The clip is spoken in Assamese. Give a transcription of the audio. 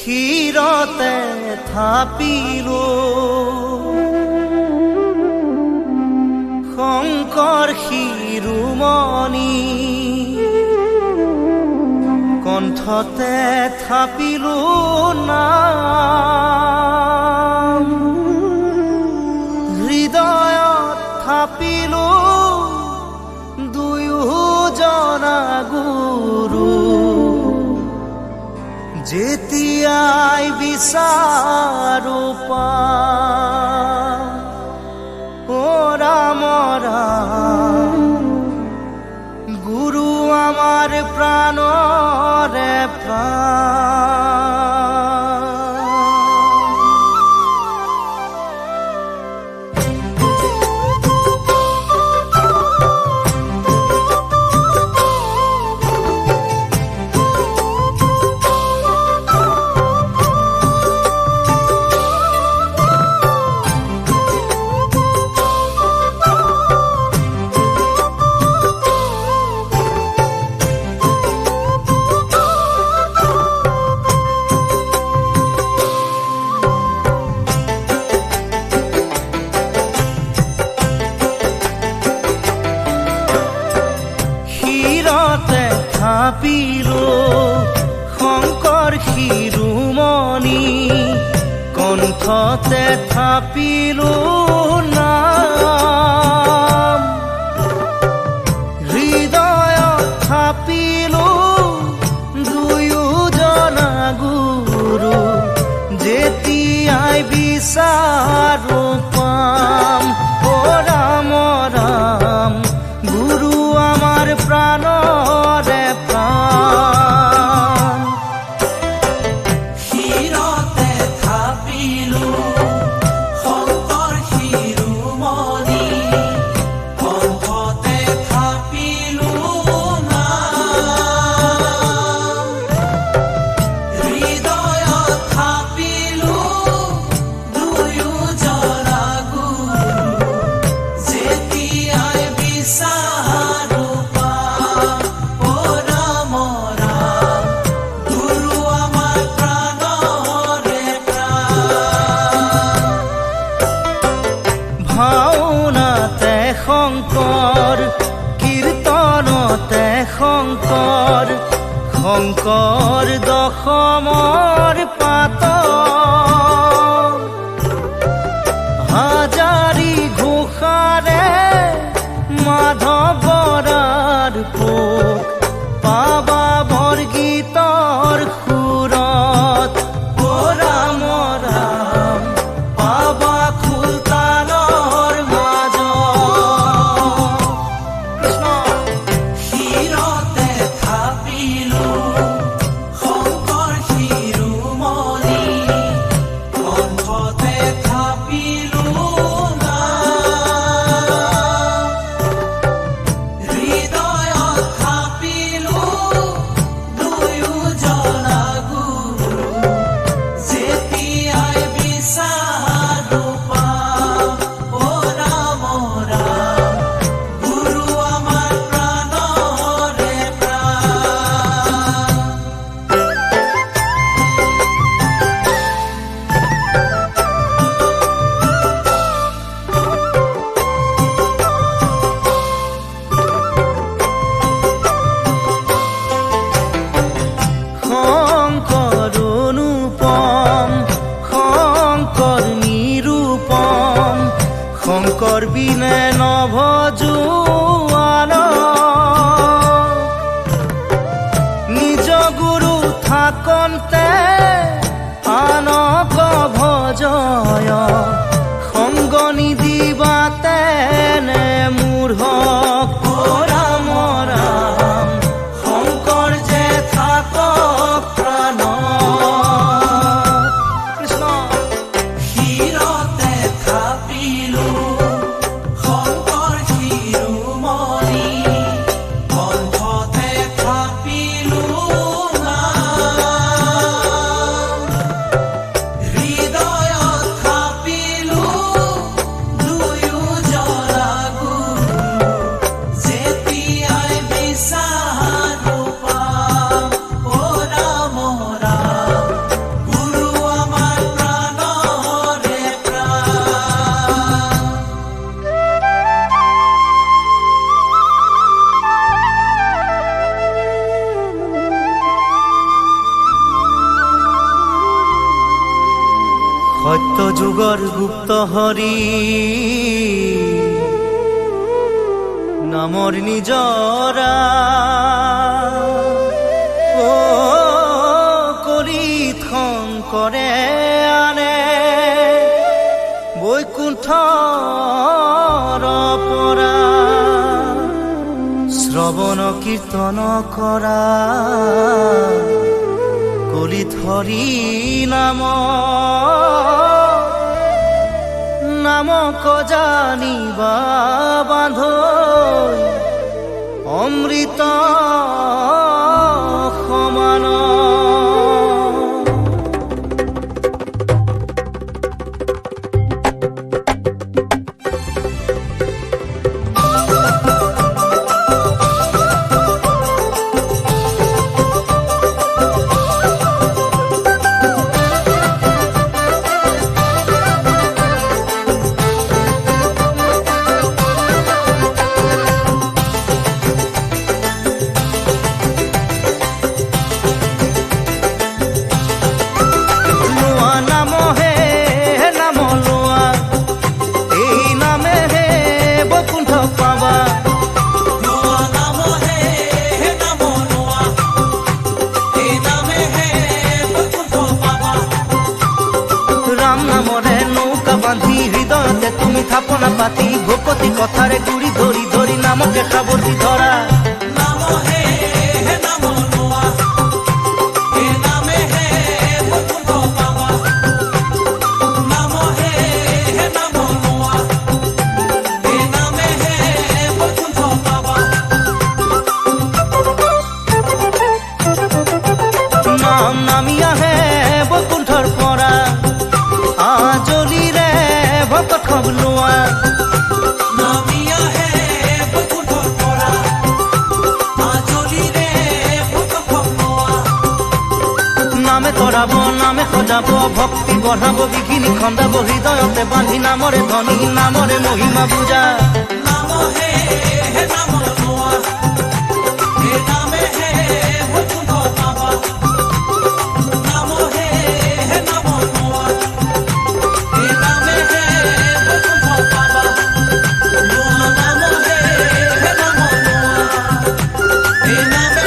ক্ষীৰতে থাপিলো শংকৰ শিৰোমণি কণ্ঠতে থাপিলো নাম হৃদয়ত থাপিলো দুয়োজনা গুৰু যেতিয়াই বিচাৰো পাম ও ৰাম ৰাম গুৰু আমাৰ প্ৰাণৰে প্ৰাণ থাপিলো শংকৰ শিৰোমণি কণ্ঠতে থাপিলো নাম হৃদয়ত থাপিলো দুয়োজনা গুৰু যেতিয়াই বিচাৰো পাম ও ৰাম ৰাম গুৰু আমাৰ প্ৰাণৰে প্ৰাণ শিৰতে থাপিলো শংকৰ শিৰোমণি কণ্ঠতে থাপিলো নাম হৃদয়ত থাপিলো দুয়োজনা গুৰু যেতিয়াই বিচাৰো পাম ও ৰাম ৰাম গুৰু আমাৰ প্ৰাণৰে প্ৰাণ ভাওনাতে শংকৰ কীৰ্তনতে শংকৰ শংকৰ দশমৰ পাত হাজাৰী ঘোষাৰে মাধৱৰাৰ পোক পাবা বৰগীতৰ সুৰত ও ৰাম ৰাম পাবা খোলতালৰ মাজত কৃষ্ণ শিৰতে থাপিলো শংকৰ শিৰোমণি কণ্ঠতে থাপিলো নাম হৃদয়ত থাপিলো দুয়োজনা গুৰু যেতিয়াই বিচাৰো পাম ও ৰাম ৰাম গুৰু আমাৰ প্ৰাণৰে প্ৰাণ শংকৰ অনুপম শংকৰ নিৰূপম শংকৰ বিনে নভজোৱান নিজ গুৰু থাকন্তে আনক ভজয় সংগ নিদিবা তেনে মূঢ় ও ৰাম ৰাম শংকৰ যে থাকক প্ৰাণ কৃষ্ণ শিৰতে থাপিলো সত্য যুগৰ গুপ্ত হৰি নামৰ নিজৰা ও কলিত শংকৰে আনে বৈকুণ্ঠৰ পৰা শ্ৰৱণ কীৰ্তন কৰা কলিত হৰি নামক জানিবা বান্ধৈ অমৃত সমান হৃদয়তে তুমি থাপনা পাতি ভূপতি কথারে গুড়ি ধরি ধরি নামকে সাবতি ধরা নাম নামিয়া হে বৈকুণ্ঠৰ পৰা আজলি ৰে ভকত খবলোয়া নামিয়া হে বৈকুণ্ঠৰ পৰা আজলি ৰে ভকত খবলোৱা নামে কৰাব নামে সজাব ভক্তি বঢ়াব বিঘিনি খন্দাব হৃদয়তে বান্ধি নামৰে ধনী নামৰে মহিমা বুজা নাম হে নাম লোৱা হে নামে হে বৈকুণ্ঠ পাবা নাম হে নাম লোৱা হে নামে হে বৈকুণ্ঠ পাবা লোৱা নাম হে নাম লোৱা হে নামে